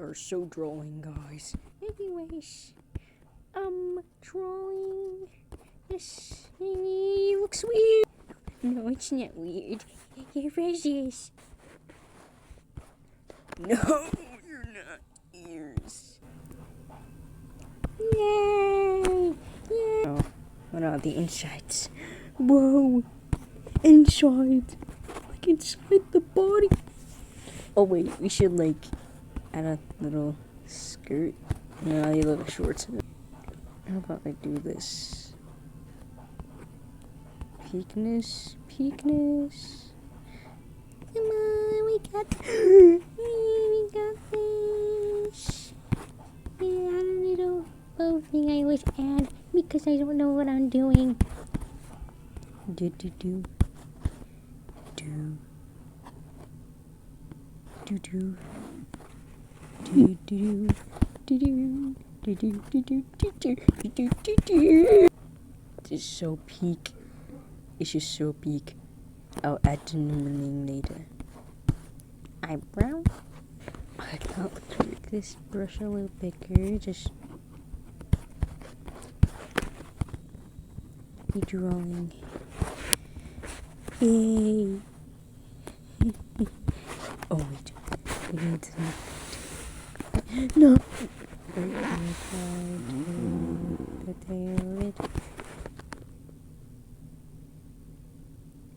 are so drawing, guys. Anyways, drawing this thingy looks weird. No, it's not weird. You're precious. No, you're not. Ears. Yay! Yay! Oh, what are the insides? Whoa! Inside! Like inside the body! Oh wait, we should like add a little skirt. No, a little shorts. How about I do this? Peakness. Come on, we got this. Yeah, add a little bow thing I always add because I don't know what I'm doing. Do. This is so peak. It's just so peak. I'll add the numbering later. Eyebrow. I can't make this brush a little bigger. Just be drawing. Yay! Oh wait, we need to. No.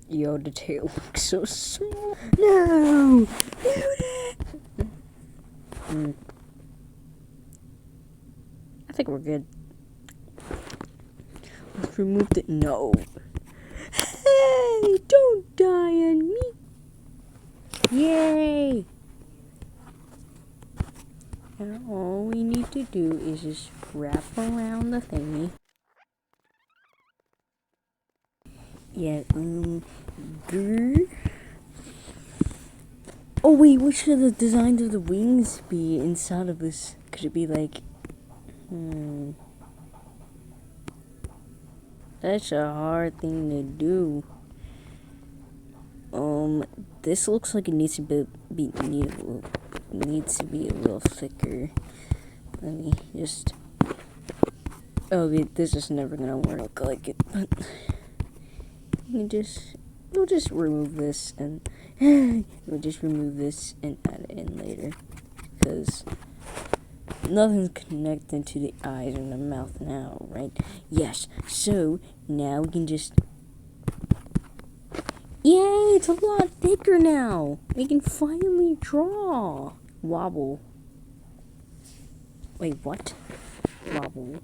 Yo, the tail looks so small. No! I think we're good. Let's remove the. No. Hey! Don't die on me! Yay! And all we need to do is just wrap around the thingy. Yeah, grr. Oh wait, what should the designs of the wings be inside of this? Could it be like, That's a hard thing to do. This looks like it needs to be a little thicker. Let me just. Okay, this is never gonna work like it. But we'll just remove this and add it in later, because nothing's connected to the eyes and the mouth now, right? Yes. So now we can just. Yay! It's a lot thicker now. We can finally draw. Wobble. Wait, what? Wobble.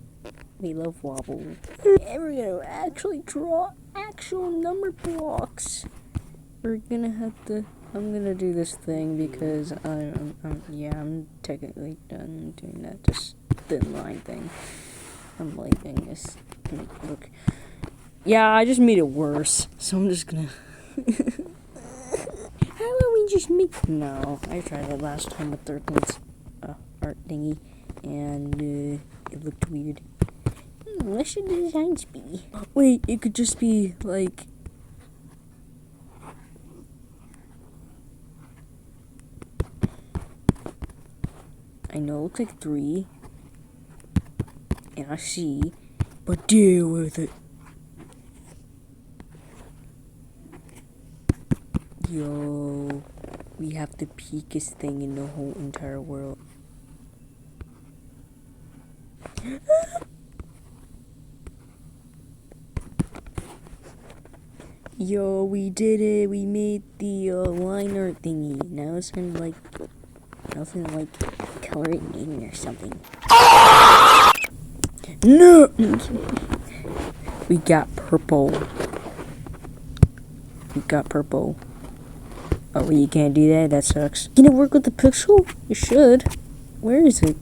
We love wobble. And we're gonna actually draw actual number blocks. We're gonna have to. I'm gonna do this thing because I'm technically done doing that just thin line thing. I'm liking this. Look. Yeah, I just made it worse. So I'm just gonna. How about we just make? No, I tried it last time with 13's art thingy, and it looked weird. What should the designs be? Wait, it could just be like. I know it looks like 3 and a C, but deal with it. Yo, we have the peakest thing in the whole entire world. Yo, we did it. We made the line art thingy. Now it's gonna like nothing like coloring in or something. No! We got purple. Oh, you can't do that? That sucks. Can it work with the pixel? It should. Where is it?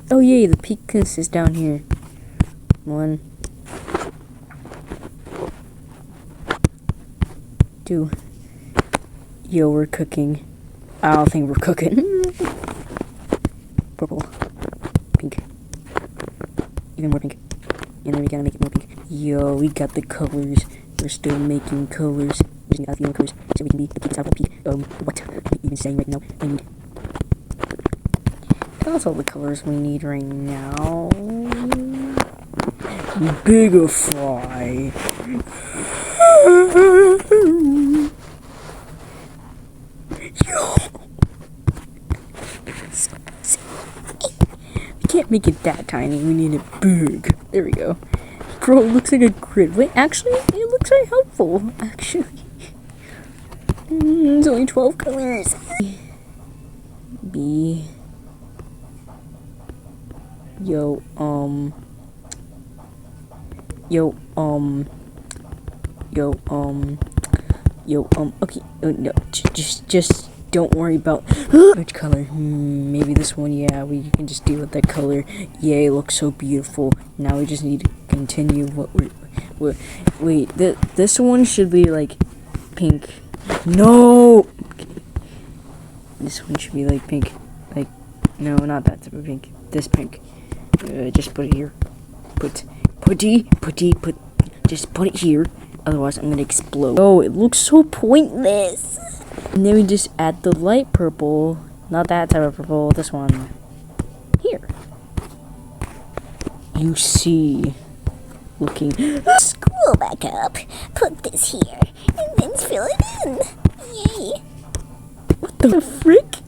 Oh, yeah, the peakness is down here. 1, 2. Yo, we're cooking. I don't think we're cooking. Purple. Pink. Even more pink. And then we gotta make it more pink. Yo, we got the colors. We're still making colors. We're using the colors so we can be the peak, peak. What are you even saying right now? I need That's all the colors we need right now. Bigify. Yo. We can't make it that tiny. We need it big. There we go. Bro, it looks like a grid. Wait, actually, it looks very helpful. Actually. It's only 12 colors. B. Yo, okay, no, just don't worry about which color. Maybe this one. Yeah, we can just deal with that color. Yay, it looks so beautiful. Now we just need to continue what we're wait, this one should be like pink. No! Okay. This one should be like pink. Like, no, not that type of pink. This pink. Just put it here. Just put it here. Otherwise, I'm gonna explode. Oh, it looks so pointless. And then we just add the light purple. Not that type of purple. This one. Here. You see. Looking. Scroll back up. Put this here. And then fill it in. Yay. What the frick?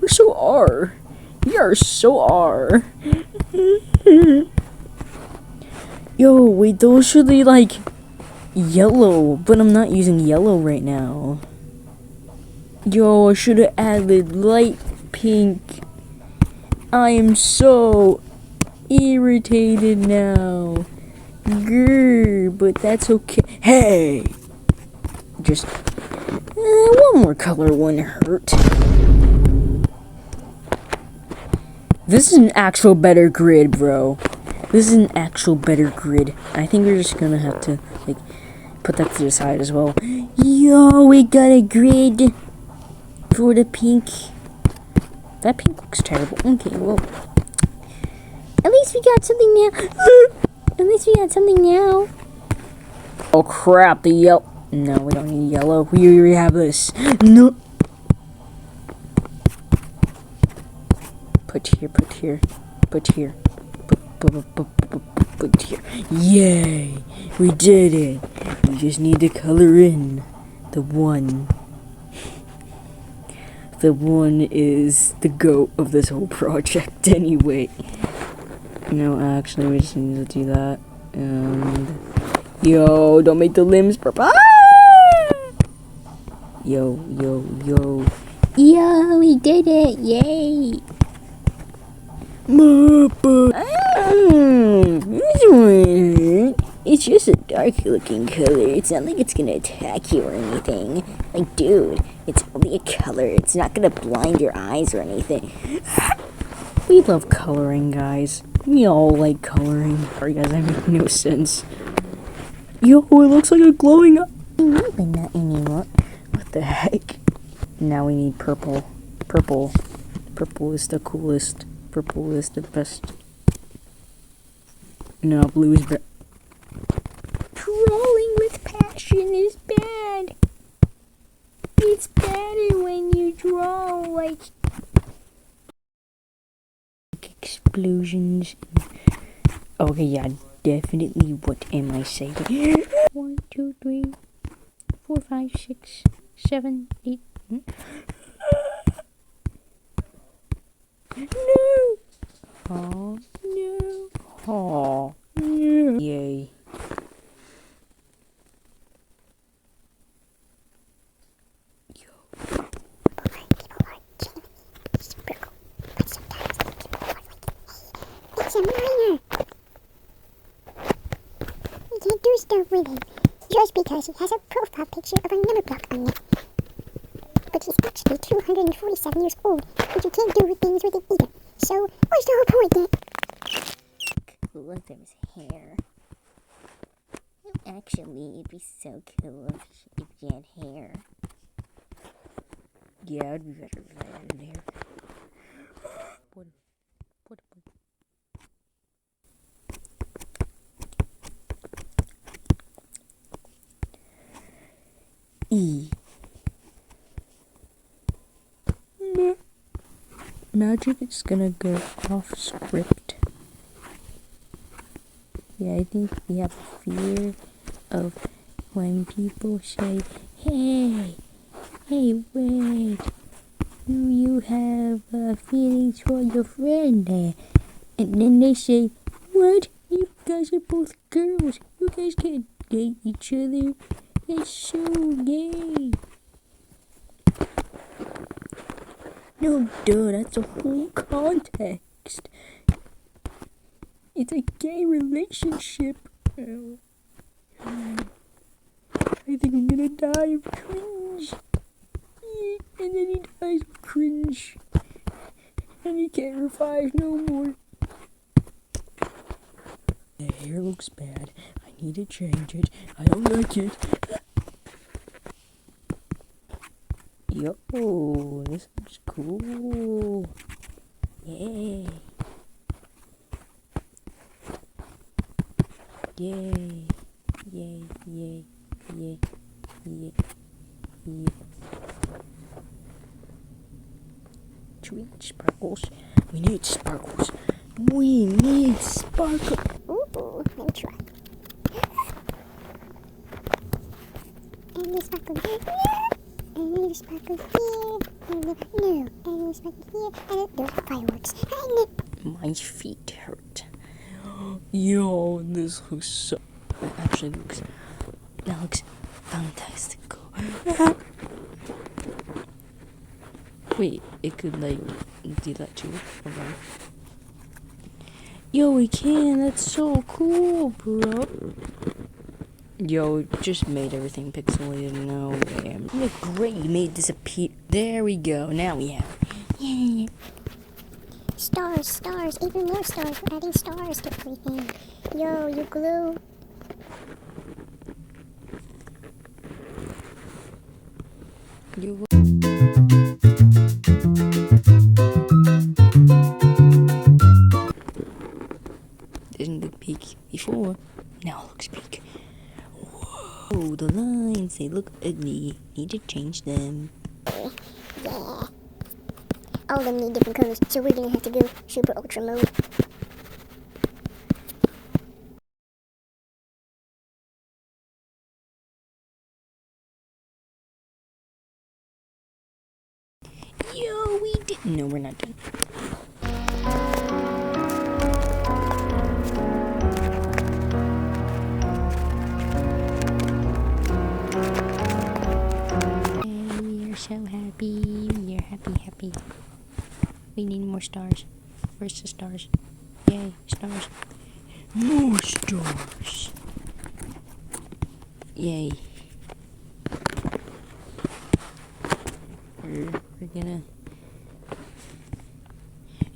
We're so R. We are so R. Yo, wait, those should be like yellow, but I'm not using yellow right now. Yo, I should have added light pink. I am so irritated now. Grr, but that's okay. Hey! Just one more color wouldn't hurt. This is an actual better grid, bro. This is an actual better grid. I think we're just gonna have to, like, put that to the side as well. Yo, we got a grid for the pink. That pink looks terrible. Okay, well, At least we got something now. At least we got something now. oh crap, the yellow. No, we don't need yellow. We already have this. No. Put here. Put here. Put here. Yay! We did it. We just need to color in the one. The one is the goat of this whole project anyway. No, actually, we just need to do that. And yo, don't make the limbs purple. Yo. Yo, we did it. Yay. It's just a dark looking color. It's not like it's gonna attack you or anything. Like, dude, it's only a color. It's not gonna blind your eyes or anything. We love coloring, guys. We all like coloring. Sorry, guys, that made no sense. Yo, it looks like a glowing eye. But not anymore. What the heck? Now we need purple. Purple is the coolest. Purple is the best. No, blue is better. Drawing with passion is bad. It's better when you draw like Explosions. Okay, yeah, definitely. What am I saying? 1, 2, 3, 4, 5, 6, 7, 8. No! Oh, no. Oh, no. Yay. It's a minor. We can't do stuff with him just because he has a profile picture of a number block on it. But he's actually 247 years old, and you can't do things with it either. So, what's the whole point then? Cool if there was hair. Actually, it'd be so cool if you had hair. Yeah, it'd be better if I had hair. What? E. Imagine it's gonna go off script. Yeah, I think we have fear of when people say, hey, wait, do you have feelings for your friend? And then they say, what? You guys are both girls. You guys can't date each other. That's so gay. No, duh, that's the whole context. It's a gay relationship. Oh. I think I'm gonna die of cringe. And then he dies of cringe. And he can't revive no more. The hair looks bad. I need to change it. I don't like it. Yo, this looks cool. Yay. Yay. Yay, yay, yay, yay, yay. Sweet sparkles. We need sparkles. We need sparkles. Ooh, let me try. And this sparkle here. And this sparkle here. And then, no. And this sparkle here. And there's fireworks. And then, My feet hurt. Yo, this looks so... That actually looks... That looks fantastical. Wait, it could, like, do that too. Okay. Yo, we can. That's so cool, bro. Yo, it just made everything pixelated. No way. Yeah, great, you made it disappear. There we go. Now we have it. Yeah. stars, even more stars. We're adding stars to everything. Yo, you glue. You didn't look peak before. Now it looks peak. Whoa, the lines, they look ugly. Need to change them. Yeah. All of them need different colors, so we're gonna have to go super ultra mode. Yo, we did. No, we're not done. We are so happy. We are happy. We need more stars. Where's the stars? Yay, stars. More stars. Yay. We're gonna...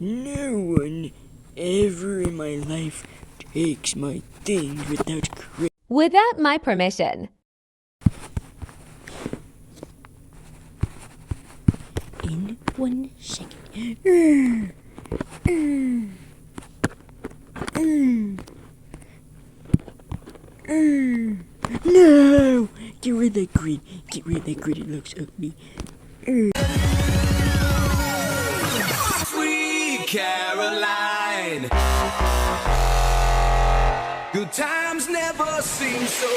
No one ever in my life takes my things without credit. Without my permission. In 1 second. No! Get rid of that grid. Get rid of that grid. It looks ugly. Sweet Caroline. Good times never seem so